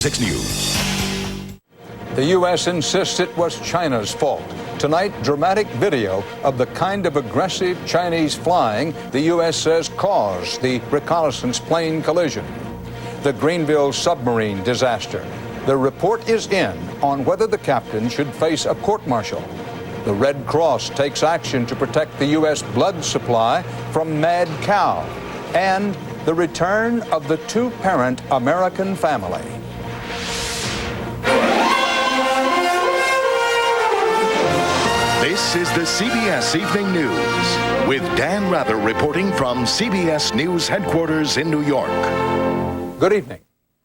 6 News. The U.S. insists it was China's fault. Tonight, dramatic video of the kind of aggressive Chinese flying the U.S. says caused the reconnaissance plane collision. The Greenville submarine disaster. The report is in on whether the captain should face a court-martial. The Red Cross takes action to protect the U.S. blood supply from mad cow. And the return of the two-parent American family. This is the CBS Evening News with Dan Rather reporting from CBS News headquarters in New York. Good evening.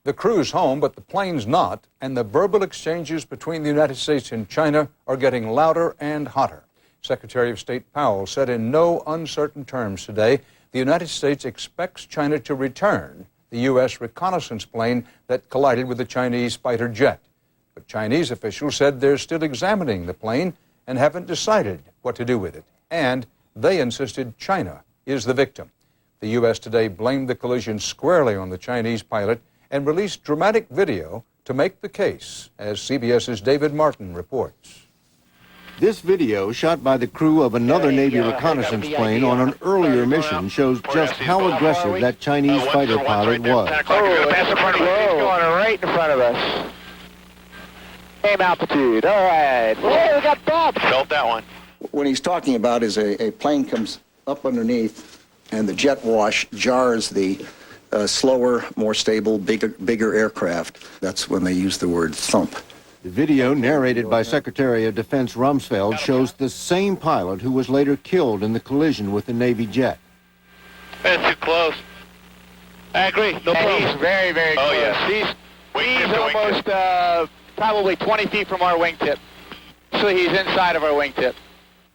The crew's home, but the plane's not, and the verbal exchanges between the United States and China are getting louder and hotter. Secretary of State Powell said in no uncertain terms today the United States expects China to return the U.S. reconnaissance plane that collided with the Chinese fighter jet. But Chinese officials said they're still examining the plane and haven't decided what to do with it. And they insisted China is the victim. The U.S. today blamed the collision squarely on the Chinese pilot and released dramatic video to make the case, as CBS's David Martin reports. This video, shot by the crew of another Navy reconnaissance plane on an earlier mission, shows just how aggressive that Chinese fighter pilot was. Oh, that's in front of us. He's going right in front of us. Same altitude. All right. Whoa, we got bumped. Felt that one. What he's talking about is a plane comes up underneath, and the jet wash jars the slower, more stable, bigger aircraft. That's when they use the word thump. The video, narrated by Secretary of Defense Rumsfeld, shows the same pilot who was later killed in the collision with the Navy jet. That's too close. I agree. No problem. He's very, very close. Yeah. He's almost probably 20 feet from our wingtip. So he's inside of our wingtip.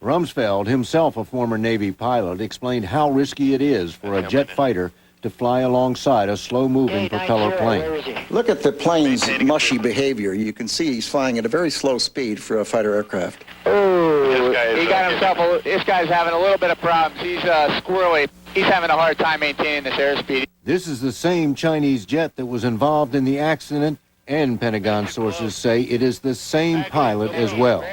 Rumsfeld, himself a former Navy pilot, explained how risky it is for a jet fighter to fly alongside a slow-moving propeller plane. Look at the plane's mushy behavior. You can see he's flying at a very slow speed for a fighter aircraft. Oh, he got himself this guy's having a little bit of problems. He's squirrely. He's having a hard time maintaining this airspeed. This is the same Chinese jet that was involved in the accident, and Pentagon sources say it is the same pilot as well.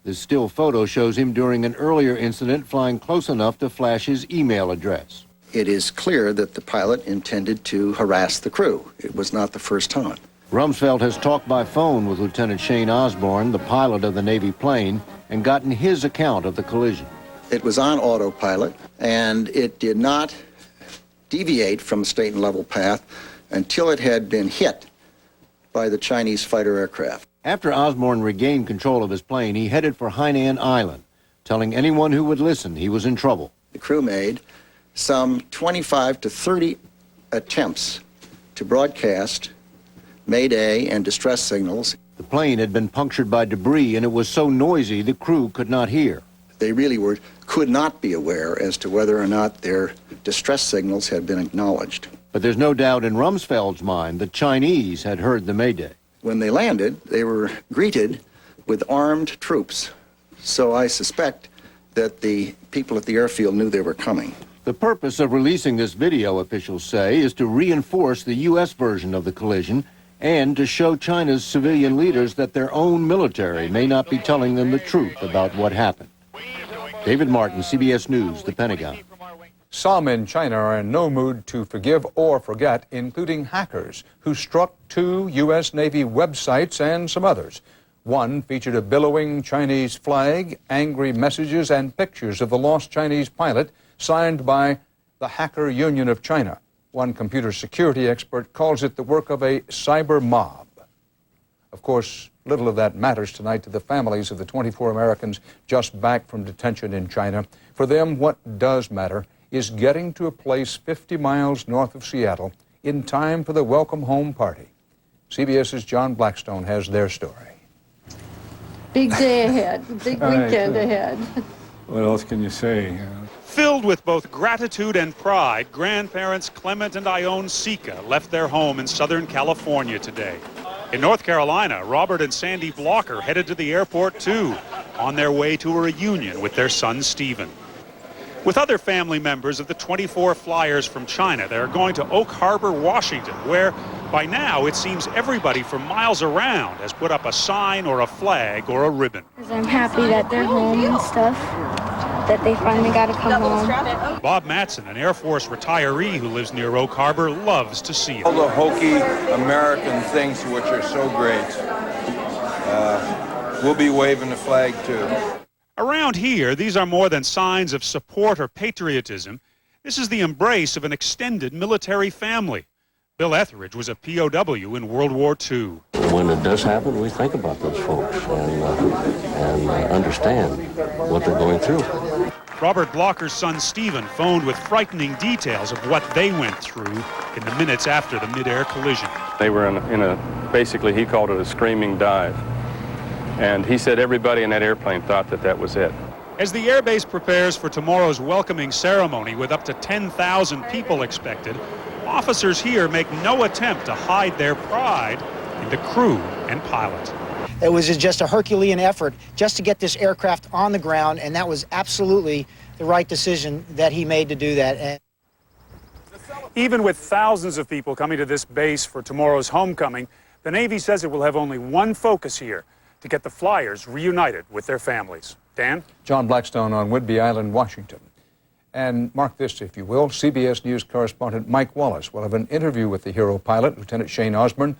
This still photo shows him during an earlier incident flying close enough to flash his email address. It is clear that the pilot intended to harass the crew. It was not the first time. Rumsfeld has talked by phone with Lieutenant Shane Osborne, the pilot of the Navy plane, and gotten his account of the collision. It was on autopilot, and it did not deviate from the state and level path until it had been hit by the Chinese fighter aircraft. After Osborne regained control of his plane, he headed for Hainan Island, telling anyone who would listen he was in trouble. The crew made some 25 to 30 attempts to broadcast Mayday and distress signals. The plane had been punctured by debris, and it was so noisy the crew could not hear. They really could not be aware as to whether or not their distress signals had been acknowledged. But there's no doubt in Rumsfeld's mind the Chinese had heard the Mayday. When they landed, they were greeted with armed troops. So I suspect that the people at the airfield knew they were coming. The purpose of releasing this video, officials say, is to reinforce the U.S. version of the collision and to show China's civilian leaders that their own military may not be telling them the truth about what happened. David Martin, CBS News, the Pentagon. Some in China are in no mood to forgive or forget, including hackers who struck 2 U.S. Navy websites and some others. One featured a billowing Chinese flag, angry messages, and pictures of the lost Chinese pilot signed by the Hacker Union of China. One computer security expert calls it the work of a cyber mob. Of course, little of that matters tonight to the families of the 24 Americans just back from detention in China. For them, what does matter is getting to a place 50 miles north of Seattle in time for the welcome home party. CBS's John Blackstone has their story. Big day ahead, big weekend ahead. What else can you say? Filled with both gratitude and pride, grandparents Clement and Ione Sika left their home in Southern California today. In North Carolina, Robert and Sandy Blocker headed to the airport too, on their way to a reunion with their son Stephen. With other family members of the 24 flyers from China, they're going to Oak Harbor, Washington, where By now, it seems everybody from miles around has put up a sign or a flag or a ribbon. I'm happy that they're home and stuff, that they finally got to come home. Bob Matson, an Air Force retiree who lives near Oak Harbor, loves to see it. All the hokey American things which are so great. We'll be waving the flag too. Around here, these are more than signs of support or patriotism. This is the embrace of an extended military family. Bill Etheridge was a POW in World War II. When it does happen, we think about those folks and understand what they're going through. Robert Blocker's son Stephen phoned with frightening details of what they went through in the minutes after the mid-air collision. They were in a basically he called it a screaming dive. And he said everybody in that airplane thought that was it. As the airbase prepares for tomorrow's welcoming ceremony with up to 10,000 people expected, officers here make no attempt to hide their pride in the crew and pilot. It was just a Herculean effort just to get this aircraft on the ground, and that was absolutely the right decision that he made to do that. Even with thousands of people coming to this base for tomorrow's homecoming, the Navy says it will have only one focus here: to get the flyers reunited with their families. Dan? John Blackstone on Whidbey Island, Washington. And mark this, if you will, CBS News correspondent Mike Wallace will have an interview with the hero pilot, Lieutenant Shane Osborne,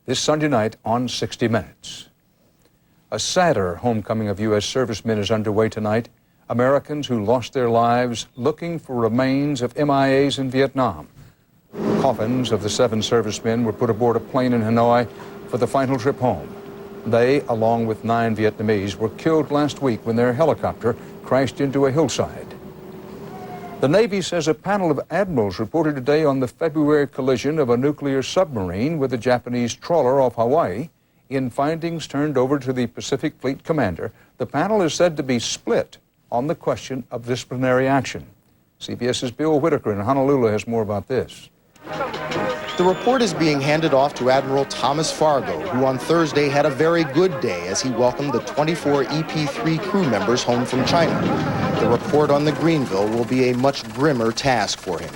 this Sunday night on 60 Minutes. A sadder homecoming of U.S. servicemen is underway tonight. Americans who lost their lives looking for remains of MIAs in Vietnam. Coffins of the 7 servicemen were put aboard a plane in Hanoi for the final trip home. They, along with 9 Vietnamese, were killed last week when their helicopter crashed into a hillside. The Navy says a panel of admirals reported today on the February collision of a nuclear submarine with a Japanese trawler off Hawaii. In findings turned over to the Pacific Fleet commander, the panel is said to be split on the question of disciplinary action. CBS's Bill Whitaker in Honolulu has more about this. The report is being handed off to Admiral Thomas Fargo, who on Thursday had a very good day as he welcomed the 24 EP-3 crew members home from China. The report on the Greenville will be a much grimmer task for him.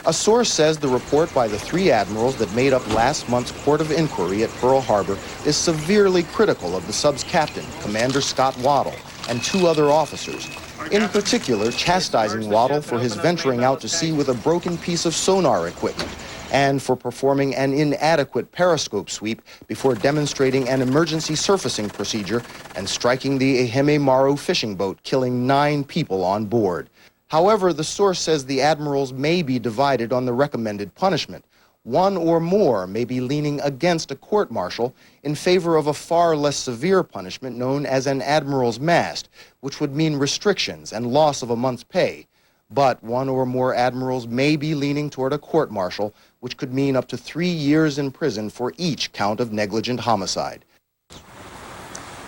A source says the report by the 3 admirals that made up last month's court of inquiry at Pearl Harbor is severely critical of the sub's captain, Commander Scott Waddell, and 2 other officers, in particular chastising Waddell for his venturing out to sea with a broken piece of sonar equipment and for performing an inadequate periscope sweep before demonstrating an emergency surfacing procedure and striking the Ehime Maru fishing boat, killing 9 people on board. However, the source says the admirals may be divided on the recommended punishment. One or more may be leaning against a court-martial in favor of a far less severe punishment known as an admiral's mast, which would mean restrictions and loss of a month's pay. But one or more admirals may be leaning toward a court-martial, which could mean up to 3 years in prison for each count of negligent homicide.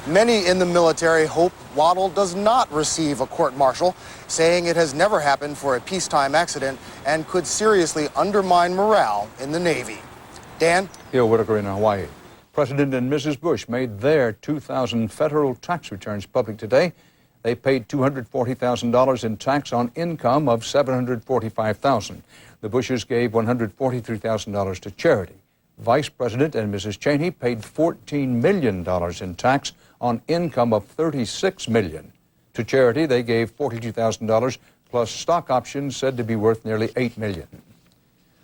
Many in the military hope Waddell does not receive a court-martial, saying it has never happened for a peacetime accident and could seriously undermine morale in the Navy. Dan? Bill Whitaker in Hawaii. President and Mrs. Bush made their 2000 federal tax returns public today. They paid $240,000 in tax on income of $745,000. The Bushes gave $143,000 to charity. Vice President and Mrs. Cheney paid $14 million in tax on income of $36 million. To charity, they gave $42,000 plus stock options said to be worth nearly $8 million.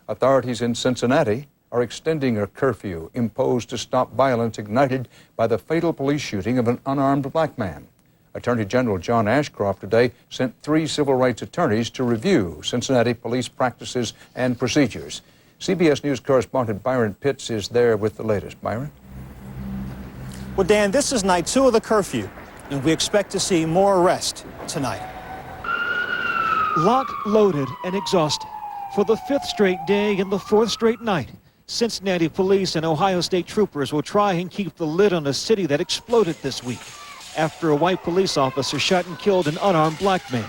Authorities in Cincinnati are extending a curfew imposed to stop violence ignited by the fatal police shooting of an unarmed black man. Attorney General John Ashcroft today sent 3 civil rights attorneys to review Cincinnati police practices and procedures. CBS News correspondent Byron Pitts is there with the latest. Byron? Well, Dan, this is night 2 of the curfew, and we expect to see more arrests tonight. Locked, loaded, and exhausted. For the 5th straight day and the 4th straight night, Cincinnati police and Ohio State troopers will try and keep the lid on a city that exploded this week after a white police officer shot and killed an unarmed black man.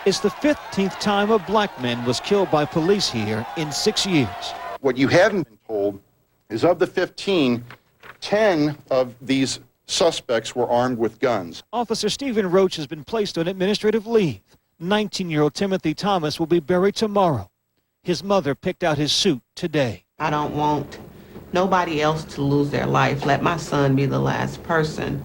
It's the 15th time a black man was killed by police here in 6 years. What you haven't been told is of the 15, 10 of these suspects were armed with guns. Officer Stephen Roach has been placed on administrative leave. 19-year-old Timothy Thomas will be buried tomorrow. His mother picked out his suit today. I don't want nobody else to lose their life. Let my son be the last person.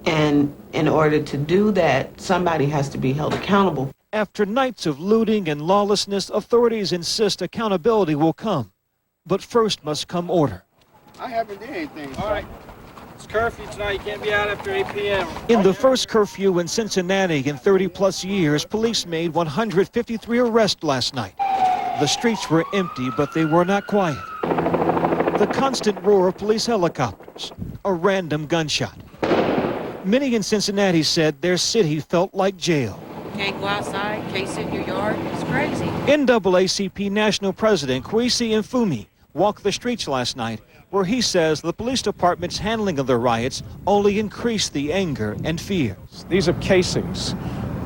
And in order to do that, somebody has to be held accountable. After nights of looting and lawlessness, authorities insist accountability will come. But first must come order. I haven't done anything. All right. It's curfew tonight. You can't be out after 8 p.m. In the first curfew in Cincinnati in 30-plus years, police made 153 arrests last night. The streets were empty, but they were not quiet. The constant roar of police helicopters, a random gunshot. Many in Cincinnati said their city felt like jail. Can't go outside, can't sit in your yard. It's crazy. NAACP National President Kwesi Mfume walked the streets last night, where he says the police department's handling of the riots only increased the anger and fear. These are casings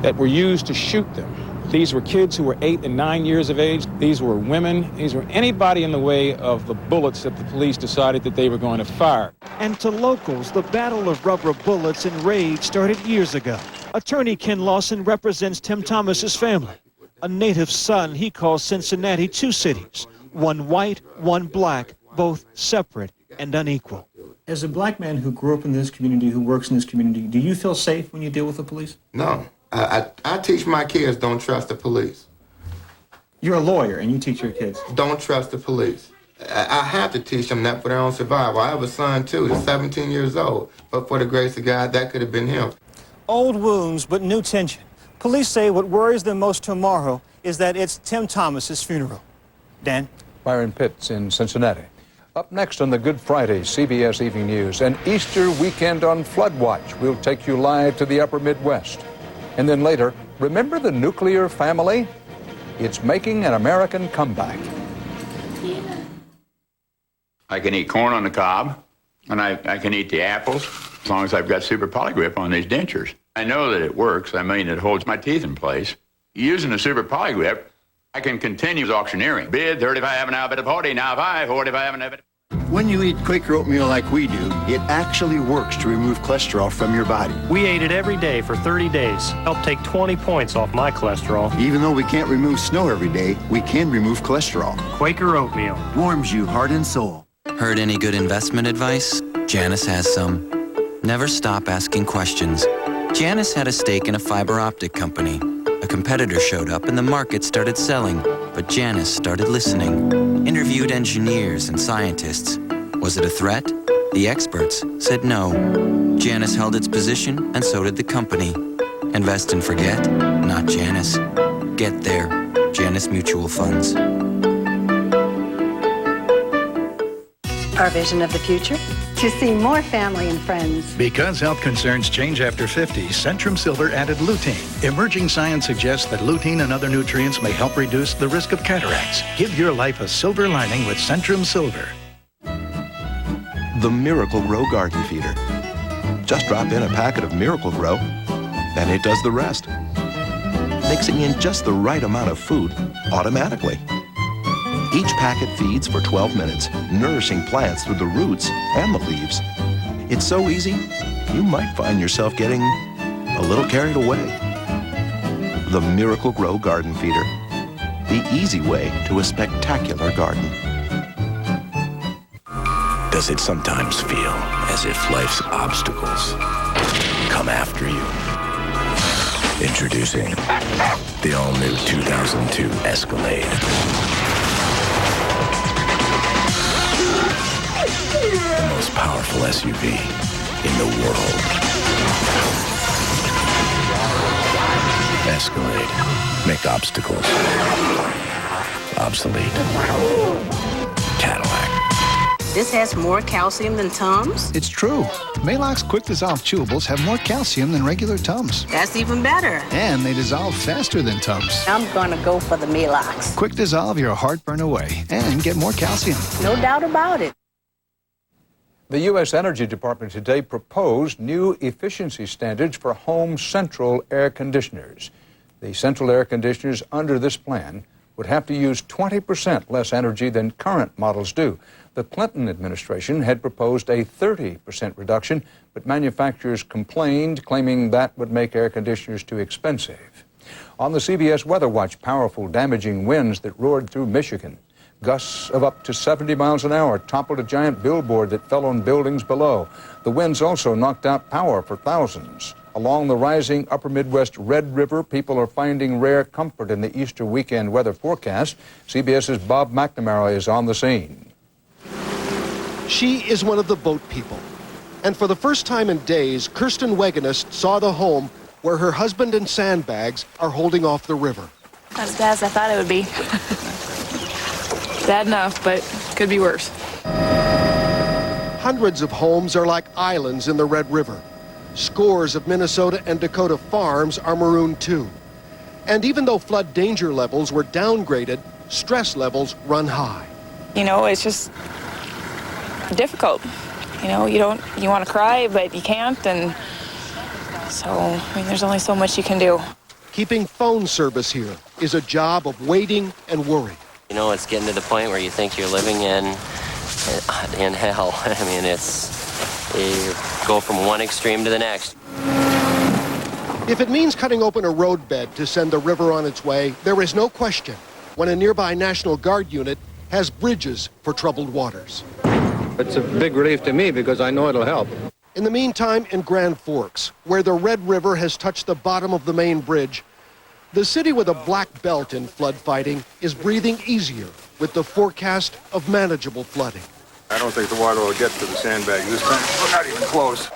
that were used to shoot them. These were kids who were 8 and 9 years of age. These were women. These were anybody in the way of the bullets that the police decided that they were going to fire. And to locals, the battle of rubber bullets and rage started years ago. Attorney Ken Lawson represents Tim Thomas's family, a native son he calls Cincinnati two cities, one white, one black, both separate and unequal. As a black man who grew up in this community, who works in this community, do you feel safe when you deal with the police? No. I teach my kids don't trust the police. You're a lawyer and you teach your kids. Don't trust the police. I have to teach them that for their own survival. I have a son too, he's 17 years old, but for the grace of God, that could have been him. Old wounds, but new tension. Police say what worries them most tomorrow is that it's Tim Thomas's funeral. Dan? Byron Pitts in Cincinnati. Up next on the Good Friday CBS Evening News, an Easter weekend on Flood Watch. We'll take you live to the upper Midwest. And then later, remember the nuclear family? It's making an American comeback. Yeah. I can eat corn on the cob, and I can eat the apples, as long as I've got super polygrip on these dentures. I know that it works. I mean, it holds my teeth in place. Using the super polygrip, I can continue auctioneering. Bid 35 and now bid 40, now 5, 45 and now bid. When you eat Quaker oatmeal like we do, it actually works to remove cholesterol from your body. We ate it every day for 30 days. Helped take 20 points off my cholesterol. Even though we can't remove snow every day, we can remove cholesterol. Quaker oatmeal warms you heart and soul. Heard any good investment advice? Janice has some. Never stop asking questions. Janice had a stake in a fiber optic company. A competitor showed up and the market started selling, but Janice started listening. Interviewed engineers and scientists. Was it a threat? The experts said no. Janice held its position, and so did the company. Invest and forget? Not Janice. Get there. Janice Mutual Funds. Our vision of the future? To see more family and friends. Because health concerns change after 50, Centrum Silver added lutein. Emerging science suggests that lutein and other nutrients may help reduce the risk of cataracts. Give your life a silver lining with Centrum Silver. The Miracle Grow Garden Feeder. Just drop in a packet of Miracle Grow, and it does the rest. Mixing in just the right amount of food automatically. Each packet feeds for 12 minutes, nourishing plants through the roots and the leaves. It's so easy, you might find yourself getting a little carried away. The Miracle Grow Garden Feeder. The easy way to a spectacular garden. Does it sometimes feel as if life's obstacles come after you? Introducing the all-new 2002 Escalade. The most powerful SUV in the world. Escalade. Make obstacles obsolete. Cadillac. This has more calcium than Tums? It's true. Maalox Quick Dissolve Chewables have more calcium than regular Tums. That's even better. And they dissolve faster than Tums. I'm gonna go for the Maalox. Quick dissolve your heartburn away and get more calcium. No doubt about it. The U.S. Energy Department today proposed new efficiency standards for home central air conditioners. The central air conditioners under this plan would have to use 20% less energy than current models do. The Clinton administration had proposed a 30% reduction, but manufacturers complained, claiming that would make air conditioners too expensive. On the CBS Weather Watch, powerful, damaging winds that roared through Michigan. Gusts of up to 70 miles an hour toppled a giant billboard that fell on buildings below. The winds also knocked out power for thousands. Along the rising upper Midwest Red River, people are finding rare comfort in the Easter weekend weather forecast. CBS's Bob McNamara is on the scene. She is one of the boat people. And for the first time in days, Kirsten Wegenist saw the home where her husband and sandbags are holding off the river. Not as bad as I thought it would be. Bad enough, but could be worse. Hundreds of homes are like islands in the Red River. Scores of Minnesota and Dakota farms are marooned too. And even though flood danger levels were downgraded, stress levels run high. You know, it's just difficult. You know, you want to cry, but you can't, and so, I mean, there's only so much you can do. Keeping phone service here is a job of waiting and worry. You know, it's getting to the point where you think you're living in hell. I mean, you go from one extreme to the next. If it means cutting open a roadbed to send the river on its way, there is no question when a nearby National Guard unit has bridges for troubled waters. It's a big relief to me because I know it'll help. In the meantime, in Grand Forks, where the Red River has touched the bottom of the main bridge, the city with a black belt in flood fighting is breathing easier with the forecast of manageable flooding. I don't think the water will get to the sandbags this time. We're not even close.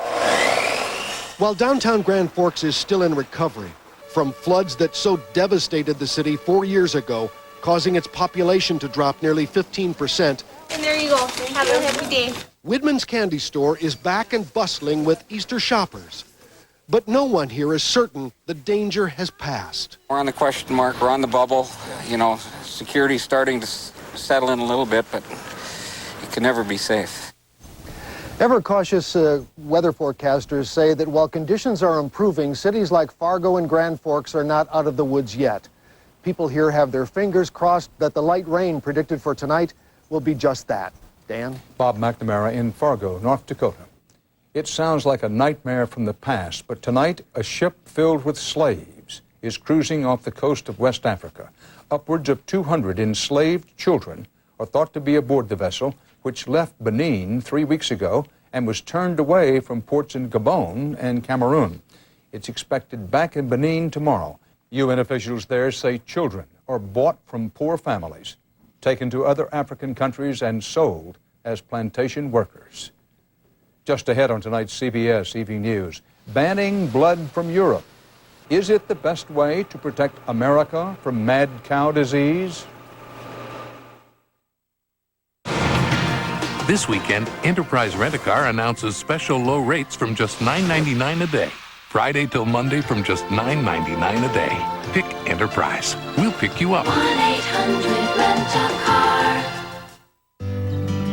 While downtown Grand Forks is still in recovery from floods that so devastated the city 4 years ago, causing its population to drop nearly 15%. And there you go. Have a happy day. Widman's Candy Store is back and bustling with Easter shoppers. But no one here is certain the danger has passed. We're on the question mark. We're on the bubble. You know, security's starting to settle in a little bit, but it can never be safe. Ever cautious weather forecasters say that while conditions are improving, cities like Fargo and Grand Forks are not out of the woods yet. People here have their fingers crossed that the light rain predicted for tonight will be just that. Dan? Bob McNamara in Fargo, North Dakota. It sounds like a nightmare from the past, but tonight a ship filled with slaves is cruising off the coast of West Africa. Upwards of 200 enslaved children are thought to be aboard the vessel, which left Benin 3 weeks ago and was turned away from ports in Gabon and Cameroon. It's expected back in Benin tomorrow. UN officials there say children are bought from poor families, taken to other African countries and sold as plantation workers. Just ahead on tonight's CBS Evening News, banning blood from Europe. Is it the best way to protect America from mad cow disease? This weekend, Enterprise Rent-A-Car announces special low rates from just $9.99 a day. Friday till Monday from just $9.99 a day. Pick Enterprise. We'll pick you up. 1-800-RENT-A-CAR.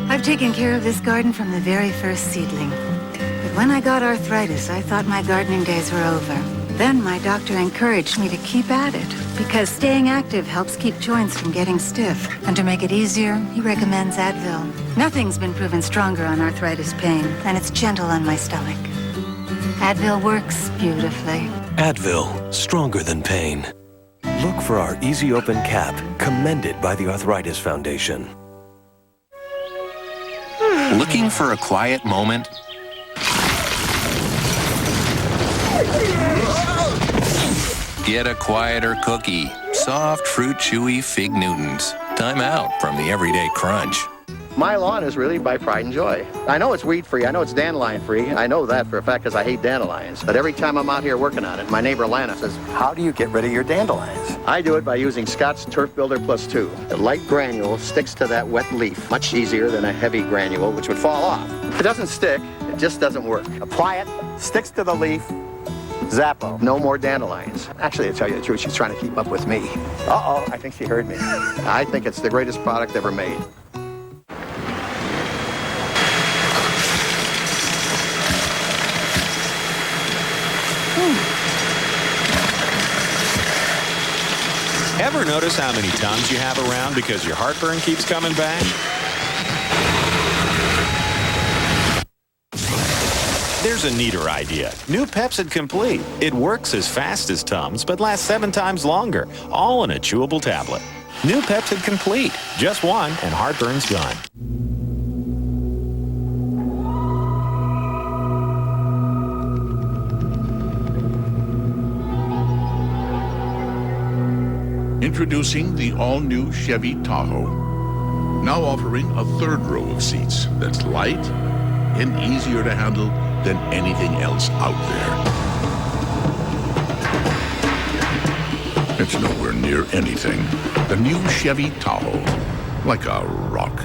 I've taken care of this garden from the very first seedling. But when I got arthritis, I thought my gardening days were over. Then my doctor encouraged me to keep at it, because staying active helps keep joints from getting stiff. And to make it easier, he recommends Advil. Nothing's been proven stronger on arthritis pain, and it's gentle on my stomach. Advil works beautifully. Advil, stronger than pain. Look for our Easy Open cap, commended by the Arthritis Foundation. Looking for a quiet moment? Get a quieter cookie. Soft, fruit chewy Fig Newtons. Time out from the everyday crunch. My lawn is really by pride and joy. I know it's weed-free. I know it's dandelion-free. I know that for a fact because I hate dandelions. But every time I'm out here working on it, my neighbor Lana says, "How do you get rid of your dandelions?" I do it by using Scott's Turf Builder Plus 2. The light granule sticks to that wet leaf much easier than a heavy granule, which would fall off. If it doesn't stick, it just doesn't work. Apply it, sticks to the leaf, Zappo. No more dandelions. Actually, to tell you the truth, she's trying to keep up with me. Uh-oh, I think she heard me. I think it's the greatest product ever made. Ever notice how many Tums you have around because your heartburn keeps coming back? There's a neater idea. New Pepsid Complete. It works as fast as Tums, but lasts 7 times longer, all in a chewable tablet. New Pepsid Complete. Just one, and heartburn's gone. Introducing the all-new Chevy Tahoe. Now offering a third row of seats that's light and easier to handle than anything else out there. It's nowhere near anything. The new Chevy Tahoe, like a rock.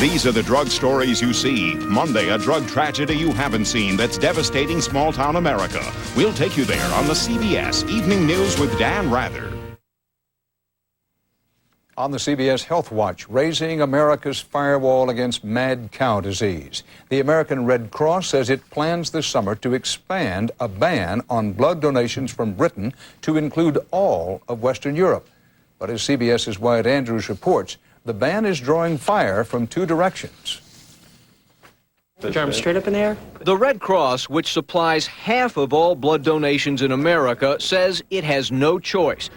These are the drug stories you see. Monday, a drug tragedy you haven't seen that's devastating small-town America. We'll take you there on the CBS Evening News with Dan Rather. On the CBS Health Watch, raising America's firewall against mad cow disease. The American Red Cross says it plans this summer to expand a ban on blood donations from Britain to include all of Western Europe. But as CBS's Wyatt Andrews reports, the ban is drawing fire from two directions. Put your arms straight up in the air. The Red Cross, which supplies half of all blood donations in America, says it has no choice.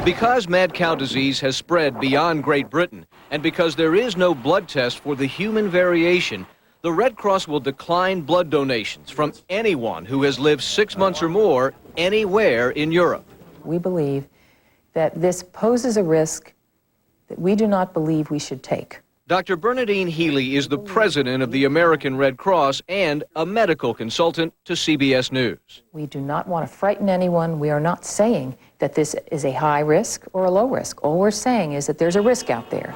Because mad cow disease has spread beyond Great Britain, and because there is no blood test for the human variation, the Red Cross will decline blood donations from anyone who has lived 6 months or more anywhere in Europe. We believe that this poses a risk that we do not believe we should take. Dr. Bernadine Healy is the president of the American Red Cross and a medical consultant to CBS News. We do not want to frighten anyone. We are not saying that this is a high risk or a low risk. All we're saying is that there's a risk out there.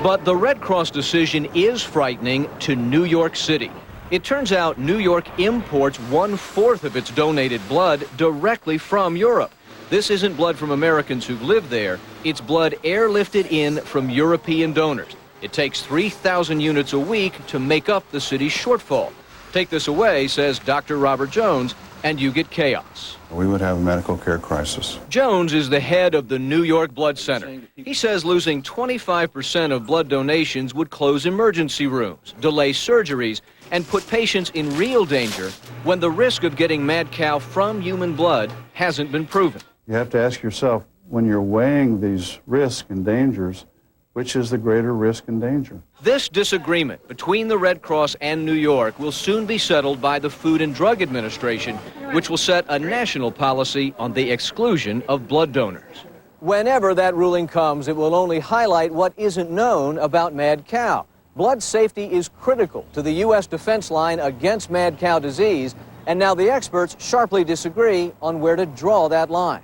But the Red Cross decision is frightening to New York City. It turns out New York imports 1/4 of its donated blood directly from Europe. This isn't blood from Americans who live there. It's blood airlifted in from European donors. It takes 3,000 units a week to make up the city's shortfall. Take this away, says Dr. Robert Jones, and you get chaos. We would have a medical care crisis. Jones is the head of the New York Blood Center. He says losing 25% of blood donations would close emergency rooms, delay surgeries, and put patients in real danger when the risk of getting mad cow from human blood hasn't been proven. You have to ask yourself, when you're weighing these risks and dangers, which is the greater risk and danger? This disagreement between the Red Cross and New York will soon be settled by the Food and Drug Administration, which will set a national policy on the exclusion of blood donors. Whenever that ruling comes, it will only highlight what isn't known about mad cow. Blood safety is critical to the U.S. defense line against mad cow disease, and now the experts sharply disagree on where to draw that line.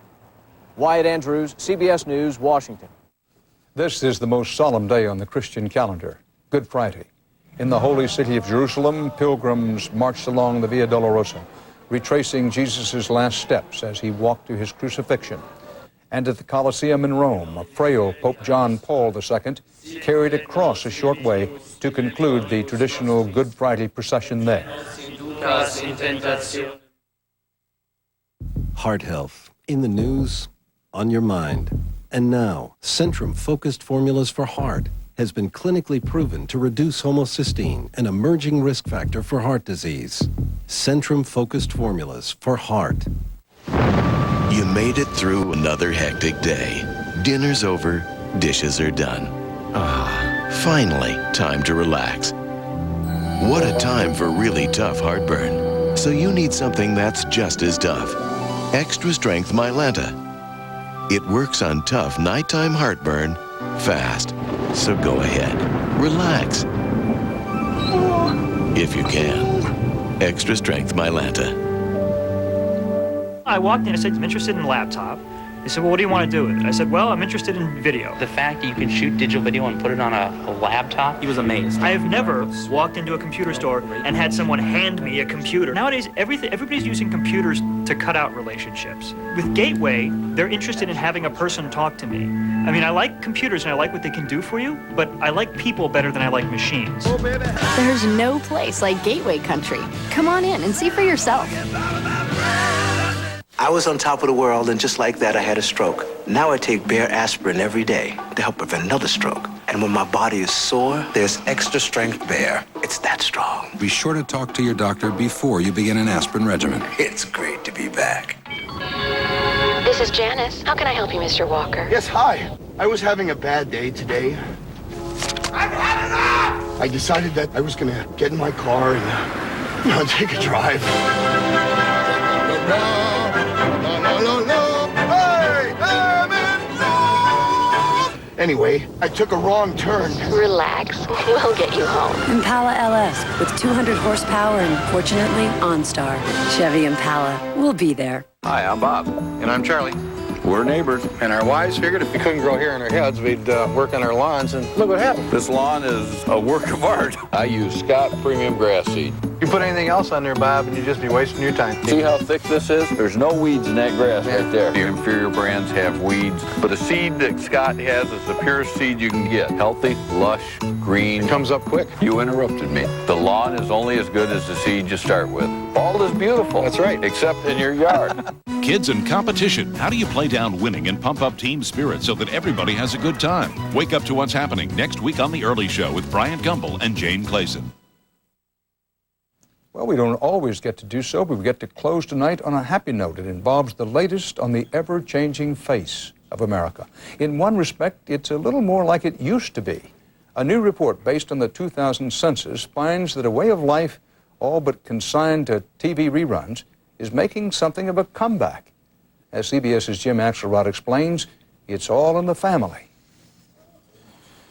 Wyatt Andrews, CBS News, Washington. This is the most solemn day on the Christian calendar, Good Friday. In the holy city of Jerusalem, pilgrims marched along the Via Dolorosa, retracing Jesus' last steps as he walked to his crucifixion. And at the Colosseum in Rome, a frail Pope John Paul II carried a cross a short way to conclude the traditional Good Friday procession there. Heart health, in the news, on your mind. And now, Centrum Focused Formulas for Heart has been clinically proven to reduce homocysteine, an emerging risk factor for heart disease. Centrum Focused Formulas for Heart. You made it through another hectic day. Dinner's over, dishes are done. Finally, time to relax. What a time for really tough heartburn. So you need something that's just as tough. Extra Strength Mylanta. It works on tough nighttime heartburn fast. So go ahead, relax. If you can. Extra Strength Mylanta. I walked in, I said, I'm interested in a laptop. They said, well, what do you want to do with it? I said, well, I'm interested in video. The fact that you can shoot digital video and put it on a laptop, he was amazed. I have never walked into a computer store and had someone hand me a computer. Nowadays, everybody's using computers to cut out relationships. With Gateway, they're interested in having a person talk to me. I mean, I like computers and I like what they can do for you, but I like people better than I like machines. There's no place like Gateway Country. Come on in and see for yourself. I was on top of the world, and just like that, I had a stroke. Now I take Bear aspirin every day to help prevent another stroke. And when my body is sore, there's Extra Strength Bear. It's that strong. Be sure to talk to your doctor before you begin an aspirin regimen. It's great to be back. This This is Janice. How can I help you, Mr. Walker? Yes, hi. I was having a bad day today. I've had enough! I decided that I was going to get in my car and take a drive. Anyway, I took a wrong turn. Relax. We'll get you home. Impala LS with 200 horsepower and, fortunately, OnStar. Chevy Impala. We'll be there. Hi, I'm Bob. And I'm Charlie. We're neighbors. And our wives figured if we couldn't grow hair on our heads, we'd work on our lawns, and look what happened. This lawn is a work of art. I use Scott Premium Grass Seed. You put anything else on there, Bob, and you'd just be wasting your time. See how thick this is? There's no weeds in that grass right there. The inferior brands have weeds, but the seed that Scott has is the purest seed you can get. Healthy, lush, green. It comes up quick. You interrupted me. The lawn is only as good as the seed you start with. Fall is beautiful. That's right. Except in your yard. Kids in competition. How do you play down winning and pump up team spirit so that everybody has a good time? Wake up to what's happening next week on The Early Show with Brian Gumbel and Jane Clayson. Well, we don't always get to do so, but we get to close tonight on a happy note. It involves the latest on the ever-changing face of America. In one respect, it's a little more like it used to be. A new report based on the 2000 census finds that a way of life all but consigned to TV reruns is making something of a comeback. As CBS's Jim Axelrod explains, it's all in the family.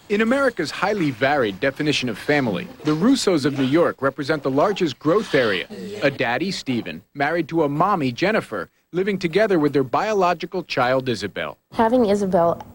In America's highly varied definition of family, the Russos of New York represent the largest growth area. A daddy, Stephen, married to a mommy, Jennifer, living together with their biological child, Isabel. Having Isabel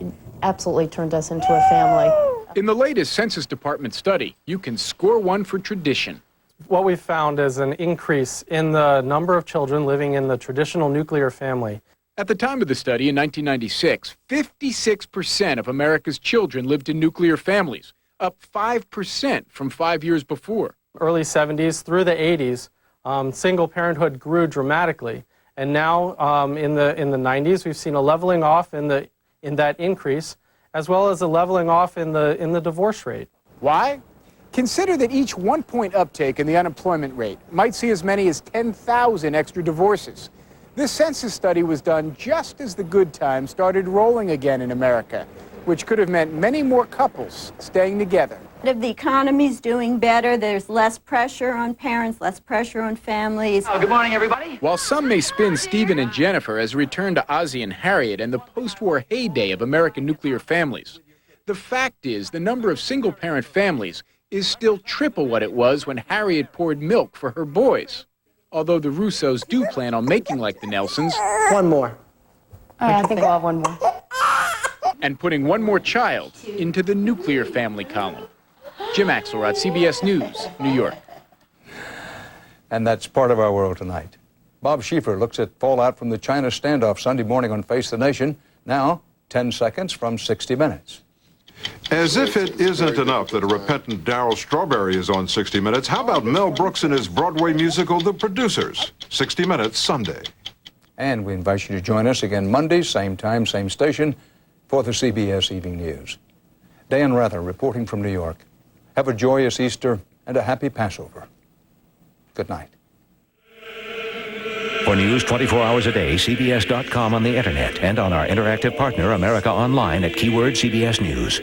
absolutely turned us into a family. In the latest Census Department study, you can score one for tradition. What we found is an increase in the number of children living in the traditional nuclear family. At the time of the study in 1996, 56% of America's children lived in nuclear families, up 5% from 5 years before. Early 70s through the 80s, single parenthood grew dramatically. And now in the 90s, we've seen a leveling off in that increase, as well as a leveling off in the divorce rate. Why? Consider that each 1-point uptake in the unemployment rate might see as many as 10,000 extra divorces. This census study was done just as the good times started rolling again in America, which could have meant many more couples staying together. If the economy's doing better, there's less pressure on parents, less pressure on families. Oh, good morning, everybody. While some may spin Stephen and Jennifer as a return to Ozzie and Harriet and the post-war heyday of American nuclear families, the fact is the number of single-parent families is still triple what it was when Harriet poured milk for her boys. Although the Russos do plan on making like the Nelsons. One more. I think we'll have one more. And putting one more child into the nuclear family column. Jim Axelrod, CBS News, New York. And that's part of our world tonight. Bob Schieffer looks at fallout from the China standoff Sunday morning on Face the Nation. Now, 10 seconds from 60 Minutes. As if it isn't enough that a repentant Darryl Strawberry is on 60 Minutes, how about Mel Brooks and his Broadway musical, The Producers? 60 Minutes, Sunday. And we invite you to join us again Monday, same time, same station, for the CBS Evening News. Dan Rather reporting from New York. Have a joyous Easter and a happy Passover. Good night. For news 24 hours a day, CBS.com on the internet and on our interactive partner, America Online, at keyword CBS News.